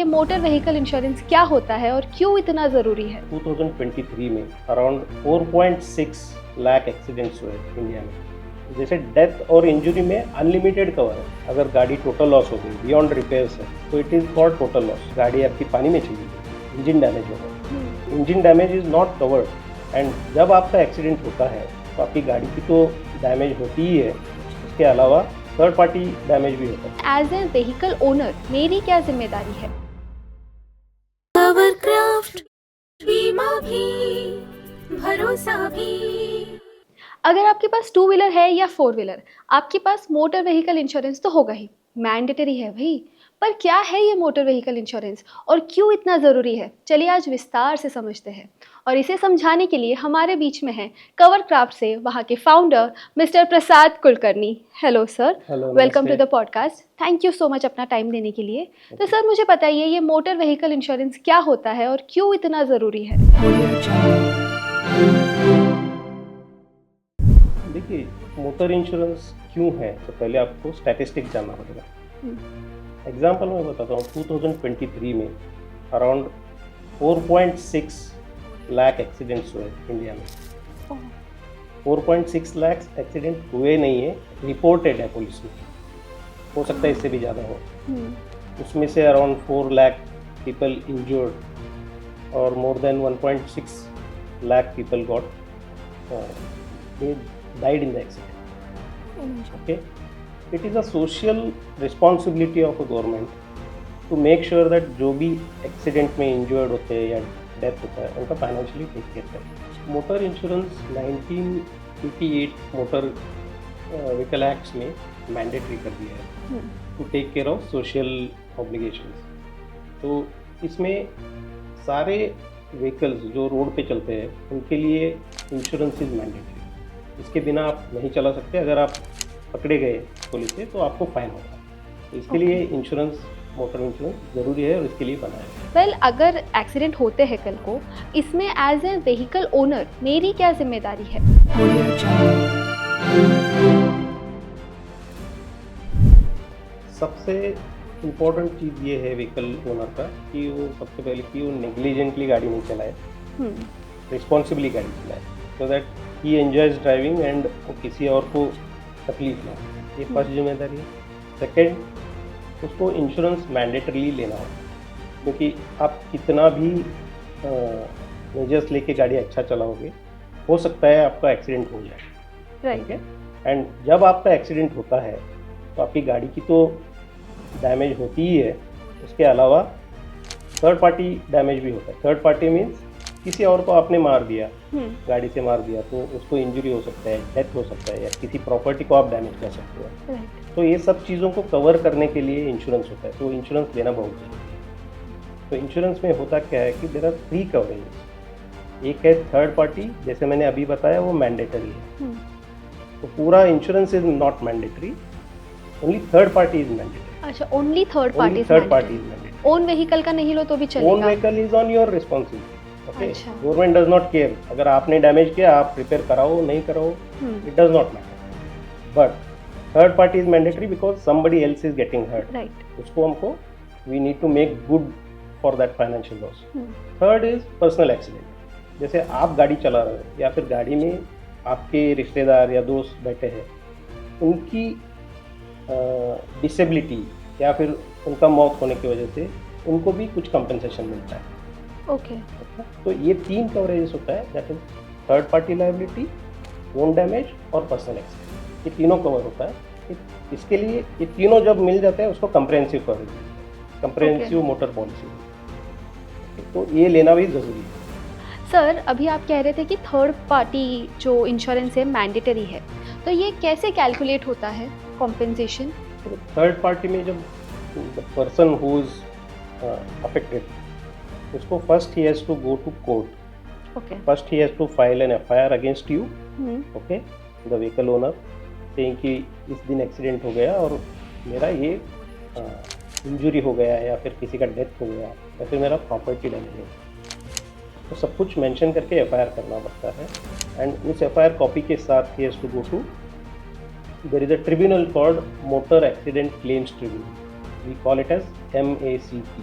ये motor vehicle insurance क्या होता है और क्यों इतना ज़रूरी है? 2023 में अराउंड 4.6 लाख एक्सीडेंट्स हुए इंडिया में। जैसे डेथ और इंजरी में अनलिमिटेड कवर है। अगर गाड़ी टोटल लॉस हो गई बियॉन्ड रिपेयर्स है तो it is called total loss. गाड़ी आपकी पानी में चली गई, इंजन डैमेज हो गया, engine damage is not covered. And जब आपका एक्सीडेंट होता है तो आपकी गाड़ी की तो डैमेज होती ही है, उसके अलावा थर्ड पार्टी डैमेज भी होता है। एज ए व्हीकल ओनर मेरी क्या जिम्मेदारी है? कवरक्राफ्ट बीमा भी भरोसा भी। अगर आपके पास टू व्हीलर है या फोर व्हीलर, आपके पास मोटर व्हीकल इंश्योरेंस तो होगा ही, मैंडेटरी है भाई। पर क्या है ये मोटर व्हीकल इंश्योरेंस और क्यों इतना ज़रूरी है? चलिए आज विस्तार से समझते हैं। और इसे समझाने के लिए हमारे बीच में हैं कवरक्राफ्ट से वहाँ के founder mister Prasad Kulkarni. Hello sir, welcome to the podcast. Thank you so much अपना टाइम देने के लिए। तो सर मुझे बताइए ये मोटर व्हीकल इंश्योरेंस क्या होता है और क्यों इतना ज़रूरी है? देखिए, मोटर इंश्योरेंस क्यों है तो पहले आपको स्टैटिस्टिक जानना पड़ेगा। एग्जाम्पल मैं बताता हूँ, 2023 में अराउंड 4.6 लाख एक्सीडेंट्स हुए इंडिया में। 4.6 लाख एक्सीडेंट हुए नहीं है, रिपोर्टेड है पुलिस में, हो सकता है इससे भी ज़्यादा हो। उसमें से अराउंड 4 लाख पीपल इंजर्ड और more than 1.6 lakh people got died in the accident. Okay, it is a social responsibility of a government to make sure that जो भी एक्सीडेंट में इंजर्ड होते हैं या डेथ होता है उनका फाइनेंशियली टेक केयर करें। Motor insurance 1988 motor vehicle acts में मैंडेटरी कर दिया है to take care of social obligations. तो इसमें सारे व्हीकल्स जो रोड पे चलते हैं उनके लिए इंश्योरेंस इज मैंडेटरी। इसके बिना आप नहीं चला सकते। अगर आप पकड़े गए पुलिस से तो आपको फाइन होगा। तो इसके लिए इंश्योरेंस, मोटर इंश्योरेंस ज़रूरी है और इसके लिए बनाया है। वेल, अगर एक्सीडेंट होते हैं कल को, इसमें एज ए व्हीकल ओनर मेरी क्या जिम्मेदारी है? सबसे इम्पोर्टेंट चीज़ ये है व्हीकल ओनर का कि वो सबसे पहले कि वो नेग्लिजेंटली गाड़ी नहीं चलाए, रिस्पॉन्सिबली गाड़ी चलाए, so that he enjoys driving and वो किसी और को तकलीफ ना हो। ये फर्स्ट जिम्मेदारी है। सेकेंड, उसको इंश्योरेंस मैंडेटरीली लेना हो, क्योंकि आप कितना भी मेजर्स लेके गाड़ी अच्छा चलाओगे, हो सकता है आपका एक्सीडेंट हो जाए। राइट। एंड जब आपका एक्सीडेंट होता है तो आपकी गाड़ी की तो डैमेज होती ही है, उसके अलावा थर्ड पार्टी डैमेज भी होता है। थर्ड पार्टी मीन्स किसी और को आपने मार दिया, गाड़ी से मार दिया, तो उसको इंजरी हो सकता है, डेथ हो सकता है, या किसी प्रॉपर्टी को आप डैमेज कर सकते हो। तो ये सब चीज़ों को कवर करने के लिए इंश्योरेंस होता है, तो इंश्योरेंस लेना बहुत जरूरी है। तो इंश्योरेंस में होता क्या है कि देयर आर 3 कवरेज। एक है थर्ड पार्टी, जैसे मैंने अभी बताया, वो मैंडेटरी है। तो पूरा insurance is not mandatory, only third party is mandatory. अच्छा, only third party is mandatory. Own vehicle का नहीं लो तो भी चलेगा? Own vehicle is on your responsibility. Okay, government does not care. अगर आपने डैमेज किया, आप रिपेयर कराओ नहीं कराओ, it does not matter. But third party is mandatory because somebody else is getting hurt. Right. उसको हमको we need to make good for that financial loss. Third is personal accident. जैसे आप गाड़ी चला रहे हो या फिर गाड़ी में आपके रिश्तेदार या दोस्त बैठे हैं, उनकी डिसेबिलिटी या फिर उनका मौत होने की वजह से उनको भी कुछ कंपनसेशन मिलता है। ओके। तो ये 3 कवरेजेस होता है, that is third party liability, own damage और पर्सनल एक्सीडेंट। ये तीनों कवर होता है। इसके लिए ये तीनों जब मिल जाते हैं उसको comprehensive coverage, comprehensive motor policy. तो ये लेना भी ज़रूरी है। सर, अभी आप कह रहे थे कि थर्ड पार्टी जो इंश्योरेंस है मैंडेटरी है, तो ये कैसे कैलकुलेट होता है कॉम्पेंसेशन? थर्ड पार्टी में जब the person who is affected, उसको फर्स्ट ही has to go to court. Okay. First ही has to file an FIR against you, okay, the vehicle owner, saying कि इस दिन एक्सीडेंट हो गया और मेरा ये इंजरी हो गया या फिर किसी का डेथ हो गया या फिर मेरा प्रॉपर्टी डैमेज हो गया, तो सब कुछ मेंशन करके एफआईआर करना पड़ता है। एंड उस एफआईआर कॉपी के साथ ही has to go to, there is a tribunal called motor accident claims tribunal, we call it as MACT।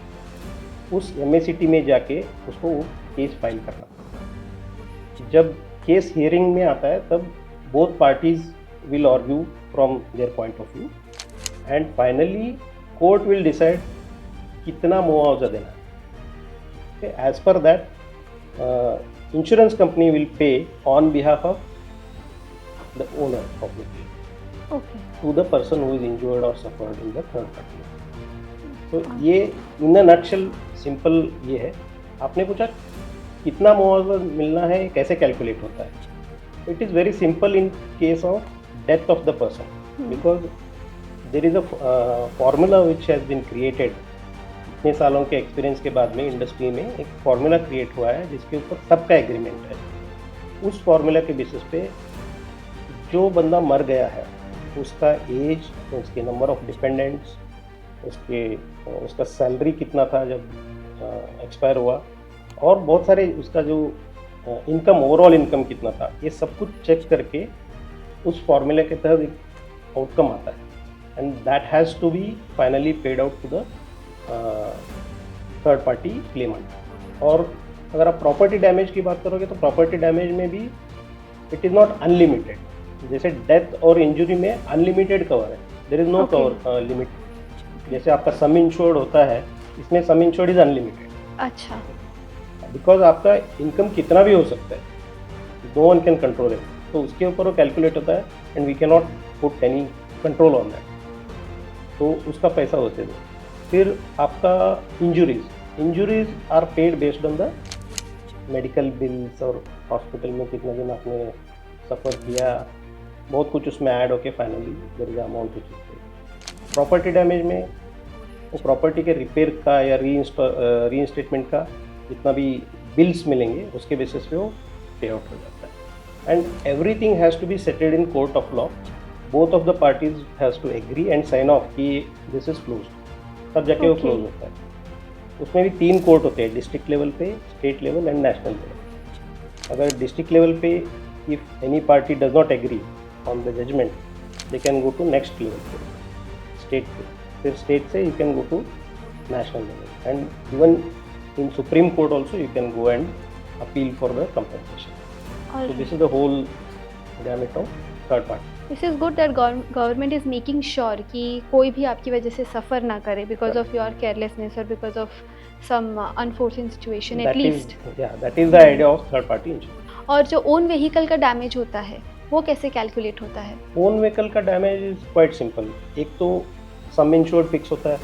उस MACT में जाके उसको वो केस फाइल करना। जब केस हियरिंग में आता है तब both parties will argue from their point of view and finally court will decide कितना मुआवजा देना है। As per that insurance company will pay on behalf of the owner of the claim okay to the person who is injured or suffered in the third party. तो ये इन a nutshell simple ये है। आपने पूछा कितना मुआवजा मिलना है, कैसे कैलकुलेट होता है। It is very simple in case of death of the person because there is a formula which has been created. इतने सालों के एक्सपीरियंस के बाद में इंडस्ट्री में एक फार्मूला क्रिएट हुआ है जिसके ऊपर सबका एग्रीमेंट है। उस फार्मूला के बेसिस पे जो बंदा मर गया है उसका एज, उसके नंबर ऑफ डिपेंडेंट्स, उसका सैलरी कितना था जब एक्सपायर हुआ, और बहुत सारे उसका जो इनकम, ओवरऑल इनकम कितना था, ये सब कुछ चेक करके उस फॉर्मूले के तहत एक आउटकम आता है and that has to be finally paid out to the third party claimant. और अगर आप प्रॉपर्टी डैमेज की बात करोगे तो प्रॉपर्टी डैमेज में भी इट इज़ नॉट अनलिमिटेड। जैसे डेथ और इंजरी में अनलिमिटेड कवर है, there is no cover limit. जैसे आपका सम इंश्योर्ड होता है, इसमें सम इंश्योर्ड इज अनलिमिटेड। अच्छा, बिकॉज आपका इनकम कितना भी हो सकता है, no one can control it, तो उसके ऊपर वो कैलकुलेट होता है and we can not put any control on that, तो उसका पैसा होते दो। फिर आपका injuries are paid based on the medical bills और हॉस्पिटल में कितने दिन आपने सफ़र किया, बहुत कुछ उसमें ऐड होके finally there is amount which is. Property damage में वो प्रॉपर्टी के रिपेयर का या रीइंस्टेटमेंट का जितना भी बिल्स मिलेंगे उसके बेसिस पे वो पे आउट हो जाता है and everything has to be settled in court of law. Both of the parties has to agree and sign off कि दिस इज क्लोज, तब जाके वो क्लोज होता है। उसमें भी 3 कोर्ट होते हैं, डिस्ट्रिक्ट लेवल पे, state level and national level. अगर डिस्ट्रिक्ट लेवल पे if any party does not agree on the judgment, they can go to next level, state पे, फिर state से you can go to national level, and even in Supreme Court also you can go and appeal for the compensation. So this is the whole gamut of third party. This is good that government is making sure कि कोई भी आपकी वजह से सफ़र ना करे because of your carelessness और because of some unfortunate situation at least. That is the idea of third party insurance. और जो ओन व्हीकल का डैमेज होता है वो कैसे कैलकुलेट होता है? ओन व्हीकल का डैमेज इज क्वाइट सिंपल। एक तो सम इंश्योर्ड फिक्स होता है,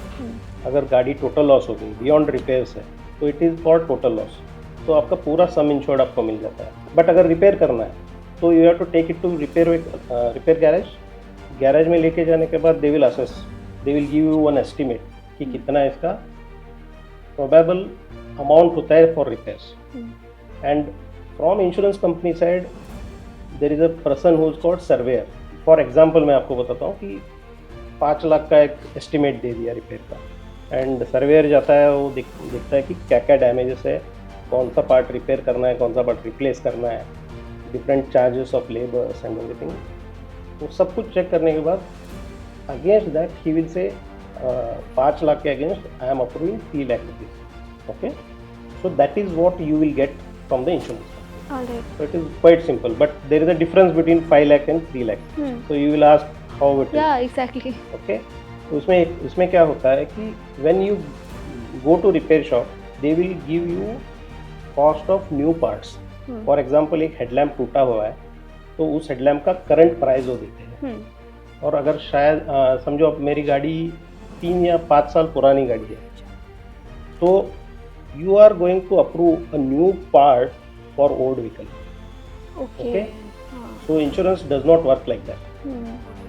अगर गाड़ी टोटल लॉस हो गई बियॉन्ड रिपेयर्स है तो it is for total loss, तो आपका पूरा सम इंश्योर्ड आपको मिल जाता है। बट अगर रिपेयर करना है तो you have to take it to repair garage में लेके जाने के बाद they will assess, they will give you one estimate कि कितना इसका प्रोबेबल अमाउंट होता है for repairs. And from insurance company side there is a person who is called surveyor. For example मैं आपको बताता हूँ कि 5 लाख का एक एस्टिमेट दे दिया रिपेयर का, एंड सर्वेयर जाता है, वो देखता है कि क्या क्या डैमेजेस है, कौन सा पार्ट रिपेयर करना है, कौन सा पार्ट रिप्लेस करना है, different charges of labours and everything. वो सब कुछ चेक करने के बाद against that he will say 5 lakh के against I am approving 3 lakh rupees. Okay, so that is what you will get from the insurance. Alright. So it is quite simple, but there is a difference between 5 lakh and 3 lakh. So you will ask how it is. Yeah, exactly. Okay. तो उसमें क्या होता है कि when you go to repair shop, they will give you cost of new parts. For example, एक headlamp टूटा हुआ है तो उस headlamp का current price वो देते हैं। और अगर शायद समझो अब मेरी गाड़ी 3 या 5 साल पुरानी गाड़ी है तो you are going to approve a new part for old vehicle. Okay. So insurance does not work like that.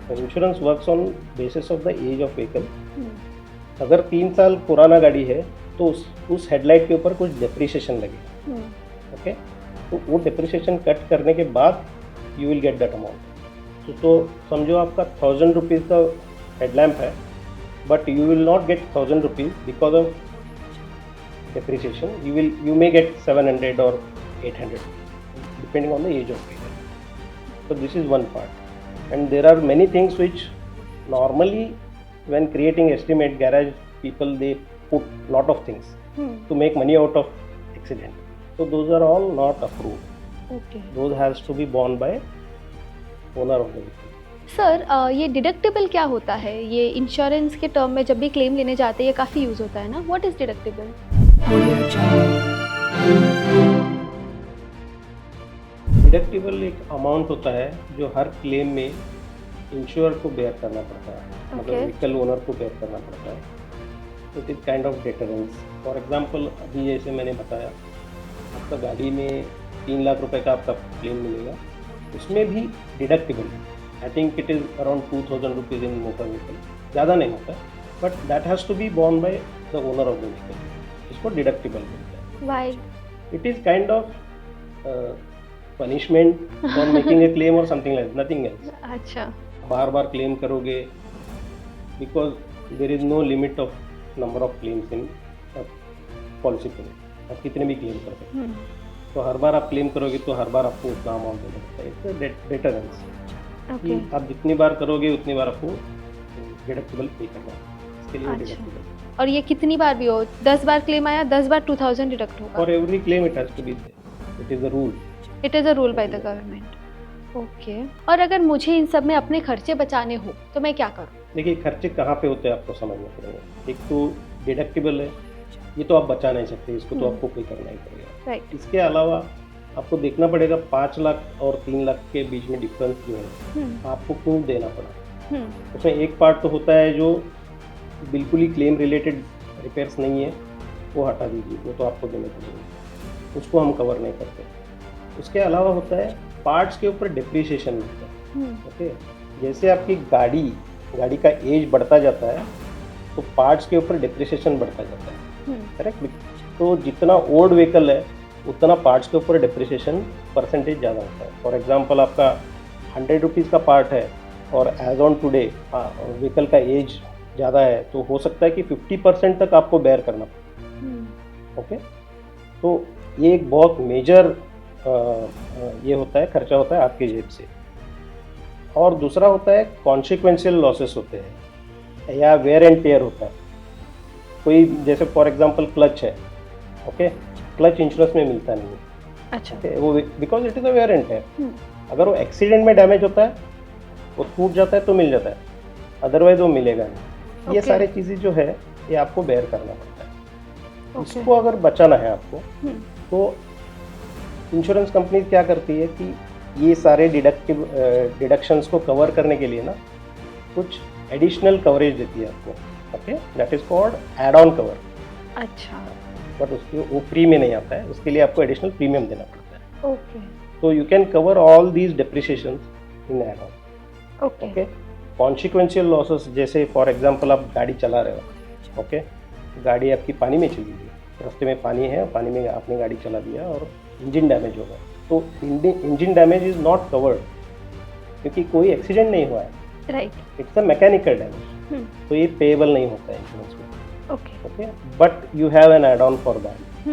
So insurance works on basis of the age of vehicle. अगर 3 साल पुराना गाड़ी है तो उस हेडलाइट के ऊपर कुछ डेप्रिसिएशन लगेगा। ओके, तो वो डेप्रिसिएशन कट करने के बाद you will get that amount. तो समझो आपका 1000 रुपीज़ का हेडलैम्प है, but you will not gate 1000 rupees because of depreciation. You may get 700 or 800 depending on the age of vehicle. So this is one part, and there are many things which normally when creating estimate garage people they put lot of things. to make money out of accident. So those are all not approved. Okay Those has to be borne by owner of the vehicle. Sir ये deductible क्या होता है? ये insurance के term में जब भी claim लेने जाते हैं ये काफ़ी यूज़ होता है ना, व्हाट इज़ डिडक्टिबल? डिडक्टिबल एक अमाउंट होता है जो हर क्लेम में इंश्योर को बेयर करना पड़ता है, मतलब Okay. व्हीकल ओनर को बेयर करना पड़ता है. It is kind of deterrence. For example अभी जैसे मैंने बताया, आपका गाड़ी में 3 लाख रुपए का आपका क्लेम मिलेगा, उसमें भी डिडक्टिबल है. I think it is around 2000 rupees in motor vehicle, ज़्यादा नहीं होता, but that has to be borne by the owner of the vehicle. इसको डिडक्टिबल बोलते हैं. Why? It is kind of punishment for making a claim or something like nothing else. अच्छा. बार बार claim करोगे, because there is no limit of number of claims in policy पे. आप कितने भी claim कर सकते हो, तो हर बार आप क्लेम करोगे तो हर बार आपको उतना अमाउंट देना पड़ता है. It's deterrence. ओके. आप जितनी बार करोगे उतनी बार आपको डिडक्टिबल पे करना है. इसके लिए अच्छा. डिडक्टिबल. और ये कितनी बार भी हो, 10 बार क्लेम आया 10 बार 2000 डिडक्ट होगा. For every claim it has to be there. It is the rule. It is a rule by the government. Okay. और अगर मुझे इन सब में अपने खर्चे बचाने हो तो मैं क्या करूँ? देखिए, खर्चे कहाँ पे होते हैं आपको समझना पड़ेगा. एक तो डिडक्टिबल है, ये तो आप बचा नहीं सकते, इसको तो आपको पे करना ही पड़ेगा. राइट. इसके अलावा आपको देखना पड़ेगा 5 लाख और 3 लाख के बीच में डिफरेंस जो है आपको क्यों देना पड़ा. उसमें एक पार्ट तो होता है जो बिल्कुल ही क्लेम रिलेटेड रिपेयर्स नहीं है, वो हटा दीजिए, वो तो आपको देने पड़ेगा, उसको हम कवर नहीं करते. उसके अलावा होता है पार्ट्स के ऊपर डिप्रिसिएशन होता है. ओके. जैसे आपकी गाड़ी का एज बढ़ता जाता है तो पार्ट्स के ऊपर डिप्रिसिएशन बढ़ता जाता है. करेक्ट. तो जितना ओल्ड व्हीकल है उतना पार्ट्स के ऊपर डिप्रिसिएशन परसेंटेज ज़्यादा होता है. फॉर एग्जांपल आपका 100 रुपीज़ का पार्ट है और एज ऑन टुडे व्हीकल का एज ज़्यादा है, तो हो सकता है कि 50% तक आपको बेयर करना पड़े. ओके. तो ये एक बहुत मेजर ये होता है, खर्चा होता है आपके जेब से. और दूसरा होता है कॉन्सिक्वेंशियल लॉसेस होते हैं या वेयर एंड टेयर होता है. कोई जैसे फॉर एग्जांपल क्लच है. ओके. क्लच इंश्योरेंस में मिलता नहीं है. अच्छा. वो because it is a wear and tear. अगर वो एक्सीडेंट में डैमेज होता है, वो टूट जाता है तो मिल जाता है, अदरवाइज वो मिलेगा नहीं. ये सारी चीज़ें जो है ये आपको बेयर करना पड़ता है. इसको अगर बचाना है आपको तो इंश्योरेंस कंपनी क्या करती है कि ये सारे डिडक्शंस को कवर करने के लिए ना कुछ एडिशनल कवरेज देती है आपको. Okay. That is called add on cover. अच्छा. बट उसके वो फ्री में नहीं आता है, उसके लिए आपको एडिशनल प्रीमियम देना पड़ता है. ओके. तो you can cover all these depreciations in add on. Okay. Okay. Consequential losses जैसे फॉर एग्जांपल आप गाड़ी चला रहे हो. ओके. गाड़ी आपकी पानी में चली गई, रास्ते में पानी है, पानी में आपने गाड़ी चला दिया और इंजन डैमेज हो गया. तो engine damage is not covered क्योंकि कोई एक्सीडेंट नहीं हुआ है. Right. It's a mechanical damage. तो ये पेएबल नहीं होता है इंश्योरेंस में. Okay. Okay. But you have an add on for that.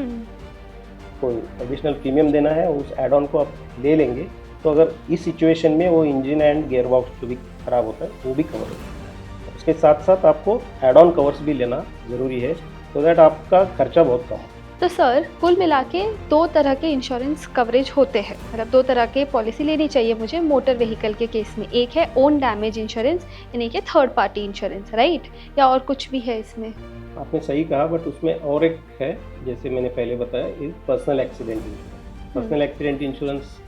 कोई एडिशनल प्रीमियम देना है, उस एड ऑन को आप ले लेंगे. तो अगर इस सिचुएशन में वो इंजन एंड गियर बॉक्स जो भी खराब होता है वो भी कवर हो जाता है. उसके साथ साथ आपको एड ऑन कवर्स भी लेना ज़रूरी है सो दैट आपका खर्चा बहुत कम हो. तो सर कुल मिला के 2 तरह के इंश्योरेंस कवरेज होते हैं, मतलब 2 तरह के पॉलिसी लेनी चाहिए मुझे मोटर व्हीकल के केस में. एक है ओन डैमेज इंश्योरेंस एंड एक है थर्ड पार्टी इंश्योरेंस, राइट? या और कुछ भी है इसमें? आपने सही कहा, बट उसमें और एक है जैसे मैंने पहले बताया, is personal accident insurance. Personal accident insurance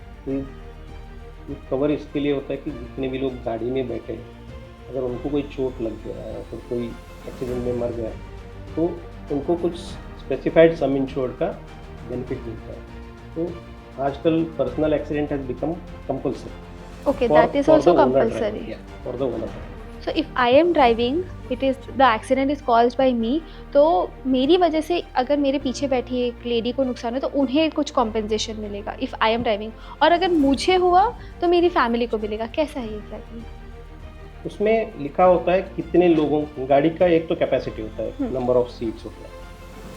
cover इसके लिए होता है कि जितने भी लोग गाड़ी में बैठे अगर उनको कोई चोट लग गया है, फिर कोई एक्सीडेंट में मर गया तो उनको कुछ स्पेसिफाइड सम इंश्योर्ड का बेनिफिट मिलता है. तो आजकल personal accident has become compulsory. Okay. That is also compulsory for the owner. So if I am driving, it is the accident is caused by me, तो मेरी वजह से अगर मेरे पीछे बैठी एक लेडी को नुकसान है तो उन्हें कुछ कॉम्पेंसेशन मिलेगा इफ़ आई एम ड्राइविंग, और अगर मुझे हुआ तो मेरी फैमिली को मिलेगा. कैसा है एग्जैक्टली? उसमें लिखा होता है कितने लोगों, गाड़ी का एक तो कैपेसिटी होता है, नंबर ऑफ सीट्स होता है,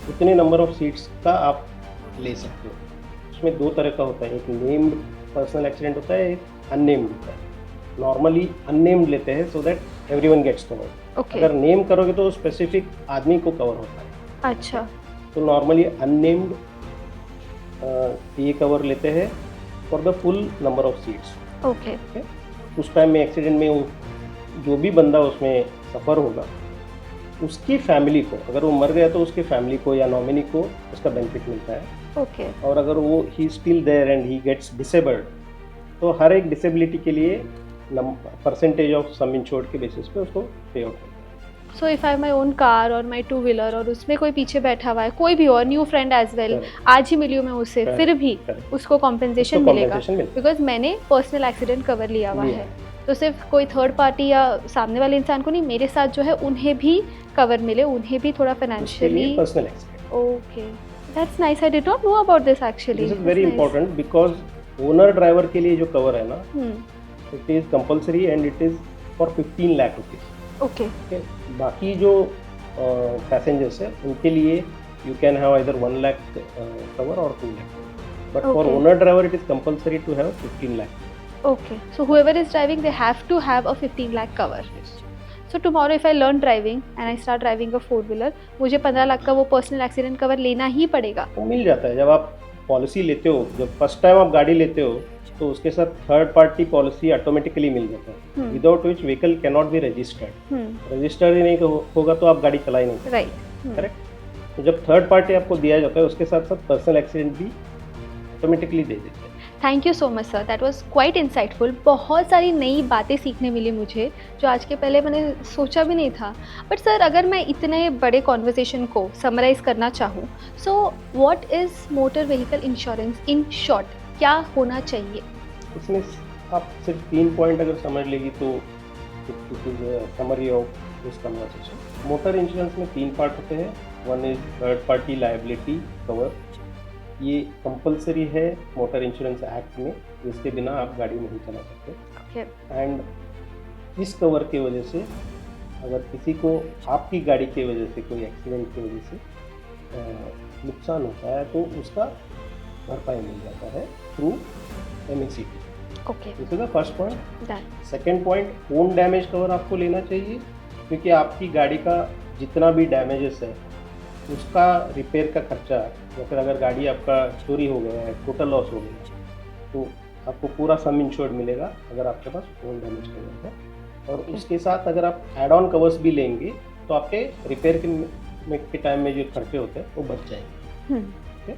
उतने नंबर ऑफ सीट्स का आप ले सकते हो. उसमें 2 तरह का होता है, एक नेम्ड पर्सनल एक्सीडेंट होता है, एक अननेम्ड होता है. नॉर्मली अननेम्ड लेते हैं so that everyone gets covered. Okay. अगर नेम करोगे तो स्पेसिफिक आदमी को कवर होता है. अच्छा. तो नॉर्मली अननेम्ड ये कवर लेते हैं for the full number of seats. Okay. उस टाइम में एक्सीडेंट में जो भी बंदा उसमें सफ़र होगा उसकी फैमिली को, अगर वो मर गया तो उसकी फैमिली को या नॉमिनी को उसका बेनिफिट मिलता है। ओके। और अगर वो he still there and he gets disabled तो हर एक डिसेबिलिटी के लिए परसेंटेज ऑफ सम इंश्योर्ड के बेसिस पे उसको पे आउट होता है। So if I my own car और माई 2 व्हीलर और उसमें कोई पीछे बैठा हुआ है, कोई भी और new friend as well, Correct. आज ही मिली हूँ मैं उससे, Correct. फिर भी Correct. उसको कॉम्पेंसेशन उसको मिलेगा compensation मिलेगा। बिकॉज मैंने पर्सनल एक्सीडेंट कवर लिया हुआ लिया है। तो सिर्फ कोई थर्ड पार्टी या सामने वाले इंसान को नहीं, मेरे साथ जो है उन्हें भी कवर मिले, उन्हें भी थोड़ा उसके लिए financially. Personal accident. Okay, that's nice, I did not know about this actually. This is very important because owner driver के लिए जो कवर है ना, it is compulsory and it is for 15 lakh rupees. Okay. बाकी जो पैसेंजर्स है उनके लिए you can have either 1 lakh cover और 2 lakh, but for Okay. Owner driver it is compulsory to have 15 lakh. Okay, so whoever is driving, they have to have a 15 lakh cover. So tomorrow if I learn driving and I start driving a 4-wheeler, मुझे 15 लाख का वो personal accident cover लेना ही पड़ेगा। वो मिल जाता है जब आप पॉलिसी लेते हो, जब फर्स्ट टाइम आप गाड़ी लेते हो तो उसके साथ थर्ड पार्टी पॉलिसी ऑटोमेटिकली मिल जाता है, without which vehicle can not be registered. Registered ही नहीं होगा तो आप गाड़ी चला ही नहीं सकते, राइट। करेक्ट। तो जब थर्ड पार्टी आपको दिया जाता है उसके साथ साथ पर्सनल एक्सीडेंट भी ऑटोमेटिकली दे देते हैं। Thank you so much sir, that was quite insightful. बहुत सारी नई बातें सीखने मिली मुझे जो आज के पहले मैंने सोचा भी नहीं था। बट सर अगर मैं इतने बड़े कॉन्वर्सेशन को समराइज़ करना चाहूँ, so what is motor vehicle insurance in short, क्या होना चाहिए? इसमें आप सिर्फ 3 पॉइंट अगर समझ लेगी तो it is summary of this conversation. Motor insurance में 3 पार्ट होते हैं। One is third party liability cover, ये कंपलसरी है मोटर इंश्योरेंस एक्ट में, जिसके बिना आप गाड़ी नहीं चला सकते। Okay. एंड इस कवर की वजह से अगर किसी को आपकी गाड़ी की वजह से कोई एक्सीडेंट की वजह से नुकसान होता है तो उसका भरपाई मिल जाता है through MACT। Okay. This is the first point. Done. Second point, own damage cover आपको लेना चाहिए, क्योंकि आपकी गाड़ी का जितना भी डैमेजेस है उसका रिपेयर का खर्चा, या फिर अगर गाड़ी आपका चोरी हो गया है, टोटल लॉस हो गया तो आपको पूरा सम इंश्योर्ड मिलेगा अगर आपके पास ओन डैमेज कवर है। और उसके साथ अगर आप एड ऑन कवर्स भी लेंगे तो आपके रिपेयर के टाइम में जो खर्चे होते हैं वो बच जाएंगे। ठीक है।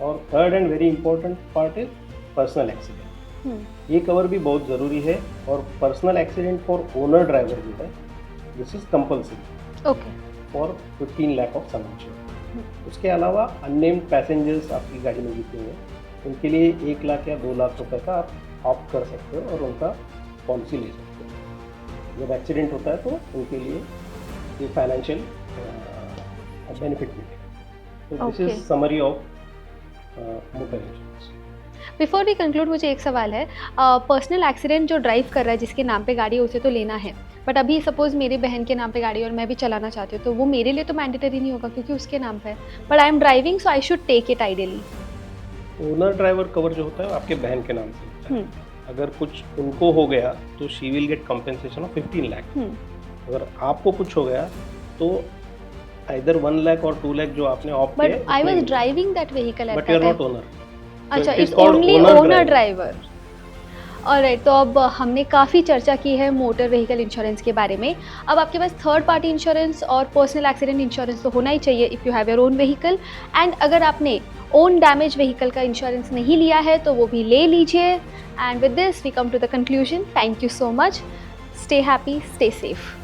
और third and very important part is personal accident. ये कवर भी बहुत ज़रूरी है, और personal accident for owner driver जो है this is compulsory okay. For 15 lakh of sum insurance. उसके अलावा अननेम्ड पैसेंजर्स आपकी गाड़ी में जीते हुए उनके लिए 1 लाख या 2 लाख रुपए का आप ऑप्ट कर सकते हो और उनका पॉलिसी ले सकते हो। जब एक्सीडेंट होता है तो उनके लिए ये फाइनेंशियल बेनिफिट मिलेगा। तो this is Okay. Summary of motor insurance. Before we conclude, मुझे एक सवाल है। पर्सनल एक्सीडेंट जो ड्राइव कर रहा है, जिसके नाम पे गाड़ी है, उसे तो लेना है, बट अभी सपोज़ मेरी बहन के नाम पे गाड़ी और मैं भी चलाना चाहती हूँ, तो वो मेरे लिए तो मैंडेटरी नहीं होगा क्योंकि उसके नाम पे है, but I am driving so I should take it ideally. Owner driver cover जो होता है वो आपके बहन के नाम से होता है। अगर कुछ उनको हो गया तो she will get compensation of 15 lakh. अगर आपको कुछ हो गया तो आइदर 1 लाख और 2 लाख जो आपने ऑप्ट किया। But I was driving that vehicle at but you are that not time. Owner. अच्छा, it is it's called only owner owner driver. Driver. Alright, तो अब हमने काफ़ी चर्चा की है मोटर व्हीकल इंश्योरेंस के बारे में। अब आपके पास थर्ड पार्टी इंश्योरेंस और पर्सनल एक्सीडेंट इंश्योरेंस तो होना ही चाहिए if you have your own vehicle, and अगर आपने ओन डैमेज व्हीकल का इंश्योरेंस नहीं लिया है तो वो भी ले लीजिए। And with this we come to the conclusion. Thank you so much. Stay happy, stay safe.